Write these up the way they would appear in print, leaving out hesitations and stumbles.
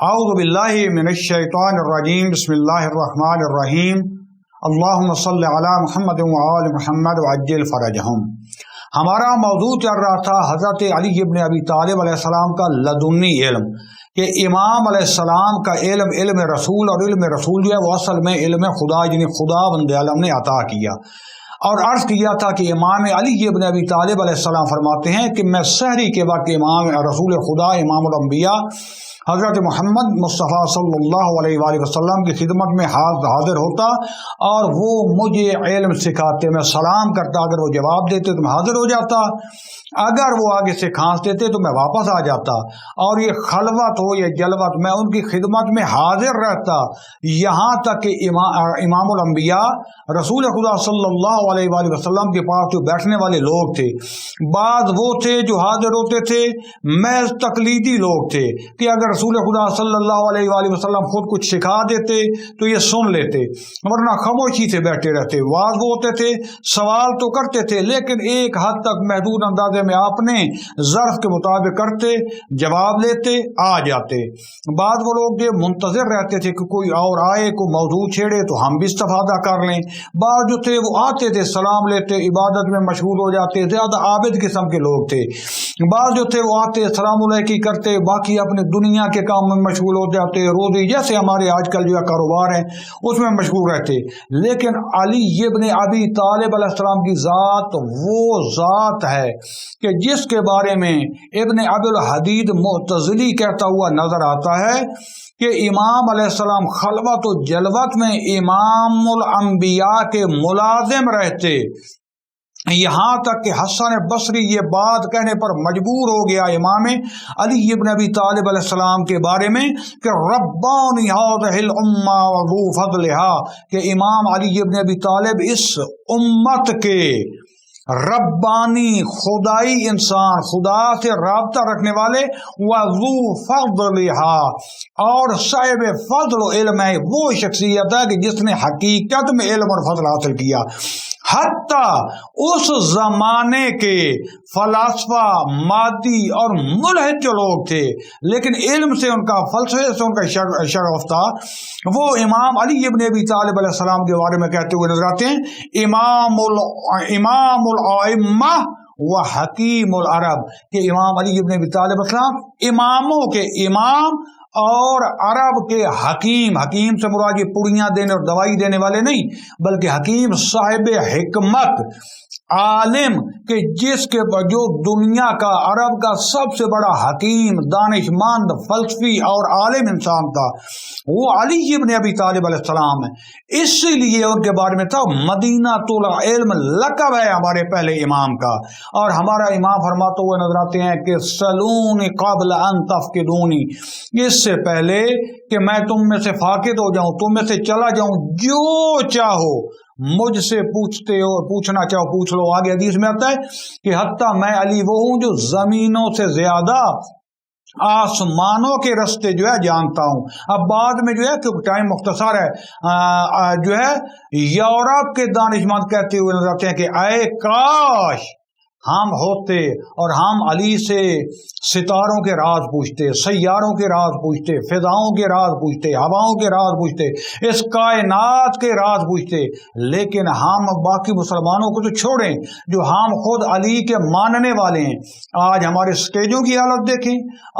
اعوذ باللہ من الشیطان الرجیم بسم اللہ الرحمن الرحیم اللہم صلی علی محمد وآل محمد وعجل فرجہم۔ ہمارا موضوع چل رہا تھا حضرت علی ابن ابی طالب علیہ السلام کا لدنی علم، کہ امام علیہ السلام کا علم رسول، اور علم رسول جو ہے وہ اصل میں علم خدا، یعنی خدا بند عالم نے عطا کیا۔ اور عرض کیا تھا کہ امام علی ابن ابی طالب علیہ السلام فرماتے ہیں کہ میں سحری کے وقت امام رسول خدا امام الانبیاء حضرت محمد مصطفیٰ صلی اللہ علیہ وآلہ وسلم کی خدمت میں حاضر ہوتا اور وہ مجھے علم سکھاتے، میں سلام کرتا، اگر وہ جواب دیتے تو میں حاضر ہو جاتا، اگر وہ آگے سے کھانس دیتے تو میں واپس آ جاتا، اور یہ خلوت ہو یا جلوت میں ان کی خدمت میں حاضر رہتا، یہاں تک کہ امام الانبیاء رسول خدا صلی اللہ علیہ وآلہ وسلم کے پاس جو بیٹھنے والے لوگ تھے، بعض وہ تھے جو حاضر ہوتے تھے محض تقلیدی لوگ تھے، کہ اگر رسول خدا صلی اللہ علیہ وآلہ وسلم خود کچھ سکھا دیتے تو یہ سن لیتے، ورنہ خاموشی سے بیٹھے رہتے۔ واضح ہوتے تھے، سوال تو کرتے تھے، لیکن ایک حد تک محدود اندازے میں اپنے ظرف کے مطابق کرتے، جواب لیتے، آ جاتے۔ بعض وہ لوگ جو منتظر رہتے تھے کہ کوئی اور آئے، کوئی موضوع چھیڑے تو ہم بھی استفادہ کر لیں۔ بعض جو تھے وہ آتے تھے، سلام لیتے، عبادت میں مشغول ہو جاتے، زیادہ عابد قسم کے لوگ تھے۔ بعض جو تھے وہ آتے، سلام علیکم کرتے، باقی اپنے دنیا کے کام میں مشغول ہو جاتے، روزی جیسے ہمارے آج کل جو ہے کاروبار ہیں اس میں مشغول رہتے۔ لیکن علی ابن ابی طالب علیہ السلام کی ذات وہ ذات ہے کہ جس کے بارے میں ابن ابی الحدید معتزلی کہتا ہوا نظر آتا ہے کہ امام علیہ السلام خلوت و جلوت میں امام الانبیاء کے ملازم رہتے، یہاں تک کہ حسن بصری یہ بات کہنے پر مجبور ہو گیا امام علی ابن ابی طالب علیہ السلام کے بارے میں کہ ربانی هذه الامہ وذو فضلها، کہ امام علی ابن ابی طالب اس امت کے ربانی خدائی انسان، خدا سے رابطہ رکھنے والے، وذو فضلها، اور صاحب فضل و علم ہے، وہ شخصیت ہے کہ جس نے حقیقت میں علم اور فضل حاصل کیا۔ حتیٰ اس زمانے کے فلاسفہ، مادی اور ملحد جو لوگ تھے لیکن علم سے ان کا، فلسفے سے ان کا شغف تھا، وہ امام علی ابن ابی طالب علیہ السلام کے بارے میں کہتے ہوئے نظر آتے ہیں امام الائمہ و حکیم العرب، کہ امام علی ابن ابی طالب علیہ السلام اماموں کے امام اور عرب کے حکیم۔ حکیم سے مراد یہ پوڑیاں دینے اور دوائی دینے والے نہیں، بلکہ حکیم صاحب حکمت، عالم، کہ جس کے جو دنیا کا، عرب کا سب سے بڑا حکیم، دانش مند، فلسفی اور عالم انسان تھا، وہ علی ابن ابی طالب علیہ السلام ہے۔ اسی لیے ان کے بارے میں تھا مدینہ العلم، لقب ہے ہمارے پہلے امام کا، اور ہمارا امام فرماتے ہوئے نظر آتے ہیں کہ سلونی قبل ان تفقدونی، اس سے پہلے کہ میں تم میں سے فاقد ہو جاؤں، تم میں سے چلا جاؤں، جو چاہو مجھ سے پوچھتے ہو، پوچھنا چاہو پوچھ لو۔ آگے حدیث میں آتا ہے کہ حتیٰ میں علی وہ ہوں جو زمینوں سے زیادہ آسمانوں کے رستے جو ہے جانتا ہوں۔ اب بعد میں جو ہے کہ ٹائم مختصر ہے، جو ہے یورپ کے دانشمند کہتے ہوئے نظر آتے ہیں کہ اے کاش ہم ہوتے اور ہم علی سے ستاروں کے راز پوچھتے، سیاروں کے راز پوچھتے، فضاؤں کے راز پوچھتے، ہواؤں کے راز پوچھتے، اس کائنات کے راز پوچھتے، لیکن ہم باقی مسلمانوں کو تو چھوڑیں جو ہم خود علی کے ماننے والے ہیں۔ آج ہمارے سٹیجوں کی حالت دیکھیں،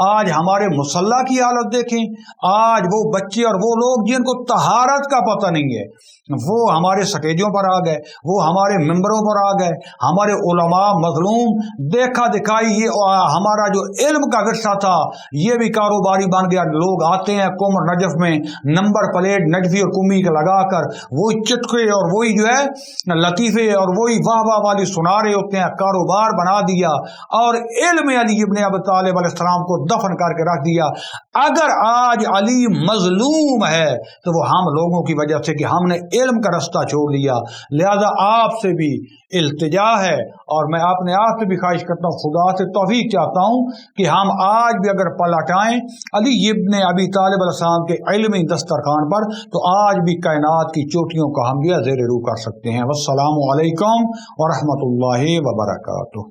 آج ہمارے مصلی کی حالت دیکھیں، آج وہ بچے اور وہ لوگ جن کو طہارت کا پتہ نہیں ہے وہ ہمارے سٹیجوں پر آ گئے، وہ ہمارے ممبروں پر آ گئے، ہمارے علماء مظلوم، دیکھا دکھائی، یہ ہمارا جو علم کا ورثہ تھا یہ بھی کاروباری بن گیا۔ لوگ آتے ہیں قم نجف میں نمبر پلیٹ نجفی اور کمی کے لگا کر وہی چٹکے اور وہی جو ہے لطیفے اور وہی واہ واہ والی سنا رہے ہوتے ہیں، کاروبار بنا دیا اور علم علی ابن ابی طالب علیہ السلام کو دفن کر کے رکھ دیا۔ اگر آج علی مظلوم ہے تو وہ ہم لوگوں کی وجہ سے کہ ہم نے علم کا رستہ چھوڑ دیا۔ لہذا آپ سے بھی التجا ہے اور میں اپنے آپ سے بھی خواہش کرتا ہوں، خدا سے توفیق چاہتا ہوں کہ ہم آج بھی اگر پلٹائیں علی ابن ابی طالب علیہ السلام کے علمی دسترخوان پر تو آج بھی کائنات کی چوٹیوں کا ہم زیر روح کر سکتے ہیں۔ والسلام علیکم ورحمۃ اللہ وبرکاتہ۔